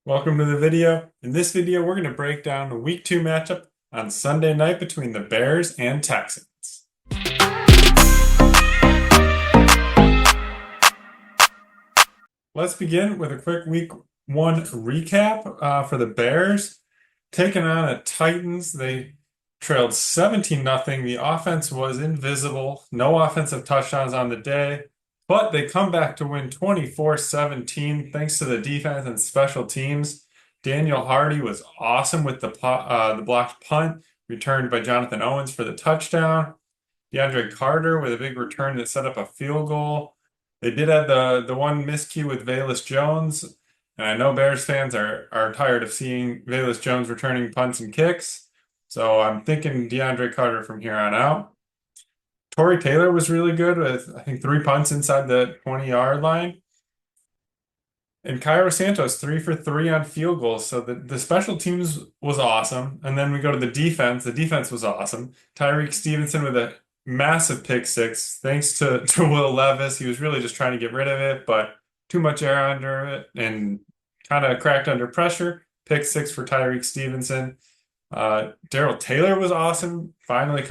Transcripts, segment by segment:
Welcome to the video. In this video, we're going to break down the Week 2 matchup on Sunday night between the Bears and Texans. Let's begin with a quick Week 1 recap for the Bears. Taking on the Titans, they trailed 17-0. The offense was invisible. No offensive touchdowns on the day, but they come back to win 24-17 thanks to the defense and special teams. Daniel Hardy was awesome with the blocked punt returned by Jonathan Owens for the touchdown. DeAndre Carter with a big return that set up a field goal. They did have the one miscue with Velus Jones, and I know Bears fans are tired of seeing Velus Jones returning punts and kicks. So I'm thinking DeAndre Carter from here on out. Torrey Taylor was really good with, I think, 3 punts inside the 20-yard line. And Cairo Santos, 3 for 3 on field goals. So the special teams was awesome. And then we go to the defense. The defense was awesome. Tyreek Stevenson with a massive pick six, thanks to Will Levis. He was really just trying to get rid of it, but too much air under it and kind of cracked under pressure. Pick six for Tyreek Stevenson. Daryl Taylor was awesome. Finally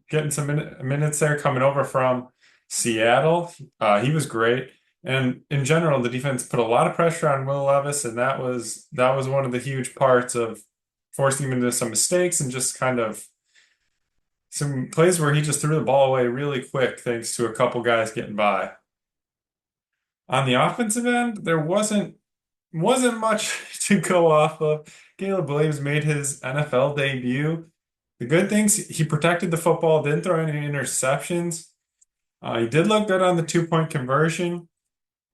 getting some minutes there coming over from Seattle. He was great. And in general, the defense put a lot of pressure on Will Levis, and that was one of the huge parts of forcing him into some mistakes and just kind of some plays where he just threw the ball away really quick thanks to a couple guys getting by. On the offensive end, there wasn't much to go off of. Caleb Williams made his NFL debut. The good things, he protected the football, didn't throw any interceptions. He did look good on the 2-point conversion.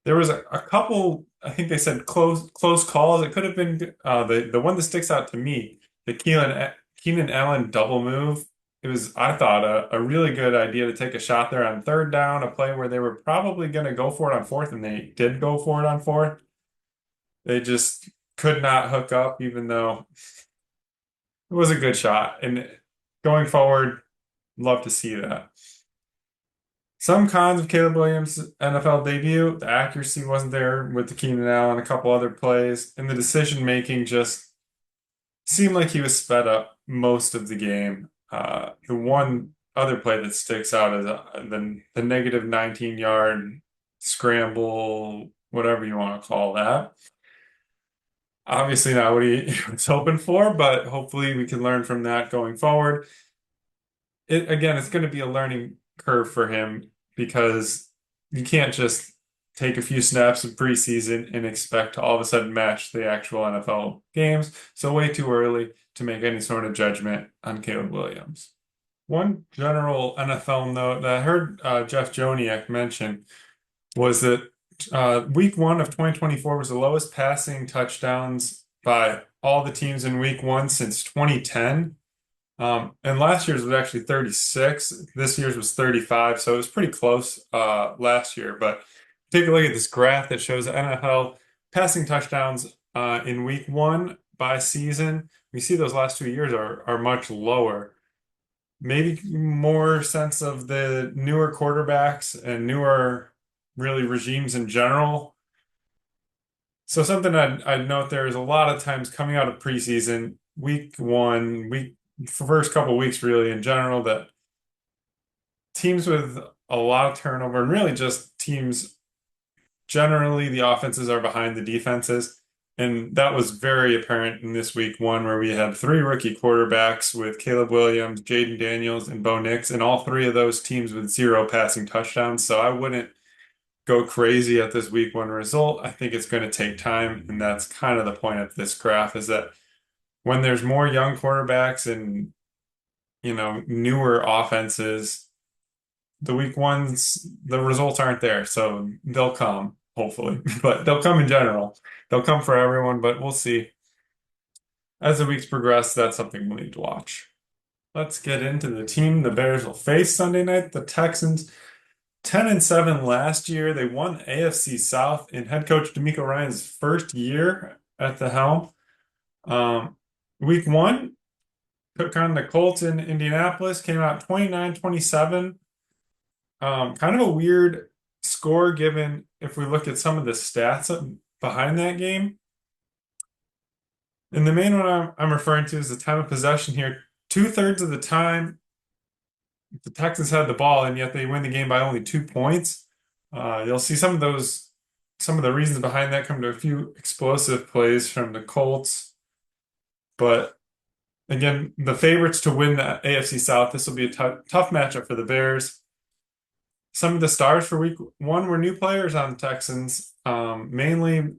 There was a couple, I think they said close calls. It could have been the one that sticks out to me, the Keenan Allen double move. It was, I thought, a really good idea to take a shot there on third down, a play where they were probably going to go for it on fourth, and they did go for it on fourth. They just could not hook up, even though it was a good shot. And going forward, love to see that. Some cons of Caleb Williams' NFL debut, the accuracy wasn't there with the Keenan Allen, a couple other plays, and the decision making just seemed like he was sped up most of the game. The one other play that sticks out is the negative 19-yard scramble, whatever you want to call that. Obviously not what he was hoping for, but hopefully we can learn from that going forward. Again, it's going to be a learning curve for him because you can't just take a few snaps in preseason and expect to all of a sudden match the actual NFL games. So way too early to make any sort of judgment on Caleb Williams. One general NFL note that I heard Jeff Joniak mention was that Week 1 of 2024 was the lowest passing touchdowns by all the teams in Week 1 since 2010. And last year's was actually 36. This year's was 35, so it was pretty close last year. But take a look at this graph that shows NFL passing touchdowns in Week 1 by season. We see those last 2 years are much lower. Maybe more sense of the newer quarterbacks and newer really regimes in general. So something I'd note there is a lot of times coming out of preseason, Week 1, first couple weeks really in general, that teams with a lot of turnover and really just teams generally the offenses are behind the defenses. And that was very apparent in this Week 1 where we had 3 rookie quarterbacks with Caleb Williams, Jaden Daniels, and Bo Nix, and all 3 of those teams with 0 passing touchdowns. So I wouldn't go crazy at this Week 1 result. I think it's going to take time, and that's kind of the point of this graph is that when there's more young quarterbacks and newer offenses, the Week 1s, the results aren't there. So they'll come, hopefully, but they'll come in general. They'll come for everyone, but we'll see. As the weeks progress, that's something we'll need to watch. Let's get into the team the Bears will face Sunday night. The Texans, 10-7 last year. They won AFC South in head coach DeMeco Ryans' first year at the helm. Week 1, took on the Colts in Indianapolis, came out 29-27. Kind of a weird score given if we look at some of the stats behind that game. And the main one I'm referring to is the time of possession here. 2/3 of the time, the Texans had the ball, and yet they win the game by only 2 points. You'll see some of the reasons behind that come to a few explosive plays from the Colts. But again, the favorites to win the AFC South, this will be a tough matchup for the Bears. Some of the stars for week one were new players on the Texans, mainly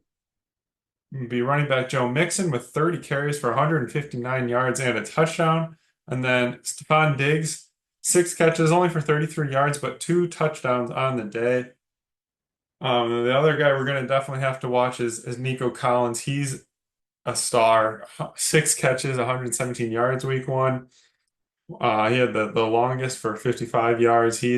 be running back Joe Mixon with 30 carries for 159 yards and a touchdown. And then Stephon Diggs, 6 catches, only for 33 yards, but 2 touchdowns on the day. The other guy we're going to definitely have to watch is Nico Collins. He's a star. 6 catches, 117 yards week one. He had the longest for 55 yards. He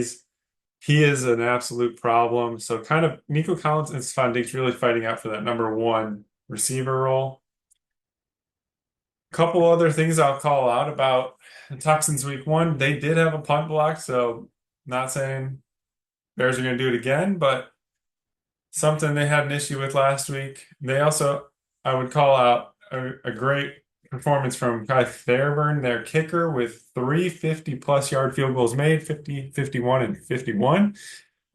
is an absolute problem. So kind of Nico Collins and Stephon Diggs really fighting out for that number one receiver role. Couple other things I'll call out about the Texans week one. They did have a punt block, so not saying Bears are going to do it again, but something they had an issue with last week. They also, I would call out a great performance from Kai Fairburn, their kicker, with 350-plus yard field goals made, 50, 51, and 51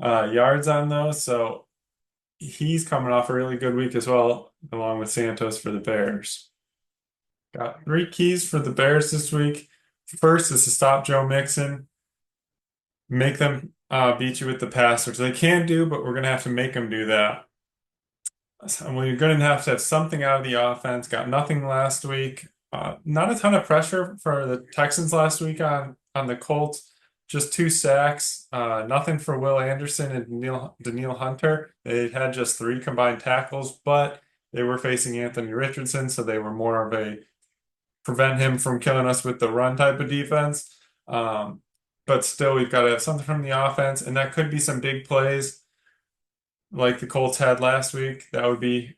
yards on those. So he's coming off a really good week as well, along with Santos for the Bears. Got 3 keys for the Bears this week. First is to stop Joe Mixon, make them beat you with the pass, which they can do, but we're going to have to make them do that. So we're going to have something out of the offense. Got nothing last week. Not a ton of pressure for the Texans last week on the Colts. Just 2 sacks. Nothing for Will Anderson and Daniil Hunter. They had just 3 combined tackles, but they were facing Anthony Richardson, so they were more of a prevent him from killing us with the run type of defense. But still, we've got to have something from the offense, and that could be some big plays like the Colts had last week. We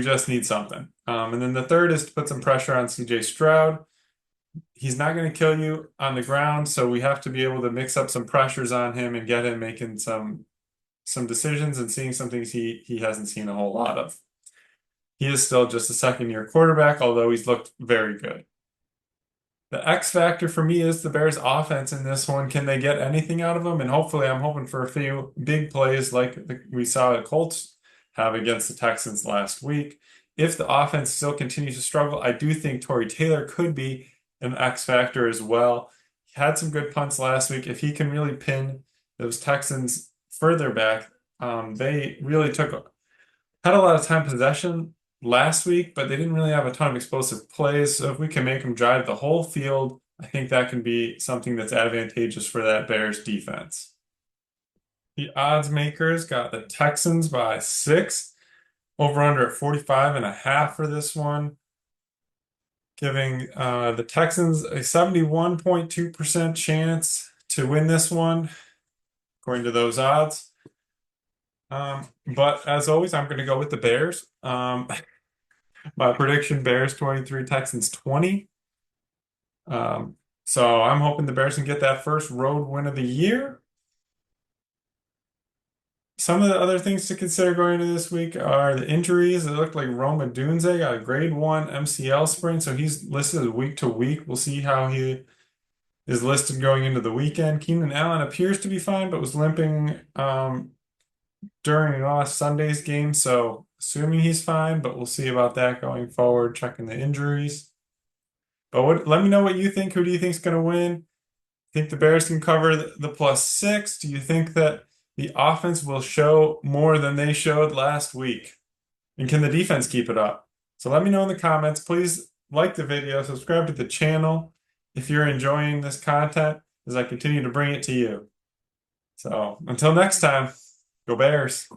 just need something. And then the third is to put some pressure on CJ Stroud. He's not going to kill you on the ground, so we have to be able to mix up some pressures on him and get him making some decisions and seeing some things he hasn't seen a whole lot of. He is still just a second-year quarterback, although he's looked very good. The X factor for me is the Bears' offense in this one. Can they get anything out of them? And hopefully, I'm hoping for a few big plays like we saw the Colts have against the Texans last week. If the offense still continues to struggle, I do think Torrey Taylor could be an X factor as well. He had some good punts last week. If he can really pin those Texans further back, they really had a lot of time possession last week, but they didn't really have a ton of explosive plays. So if we can make them drive the whole field, I think that can be something that's advantageous for that Bears defense. The odds makers got the Texans by 6, over under at 45.5 for this one, giving the Texans a 71.2% chance to win this one, according to those odds. But as always, I'm going to go with the Bears. My prediction, Bears 23, Texans 20. So I'm hoping the Bears can get that first road win of the year. Some of the other things to consider going into this week are the injuries. It looked like Rome Odunze got a grade 1 MCL sprain, so he's listed as week to week. We'll see how he is listed going into the weekend. Keenan Allen appears to be fine, but was limping during last Sunday's game, so assuming he's fine, but we'll see about that going forward, checking the injuries. But let me know what you think. Who do you think is going to win? Think the Bears can cover the +6? Do you think that the offense will show more than they showed last week? And can the defense keep it up? So let me know in the comments. Please like the video, subscribe to the channel if you're enjoying this content as I continue to bring it to you. So until next time, go Bears.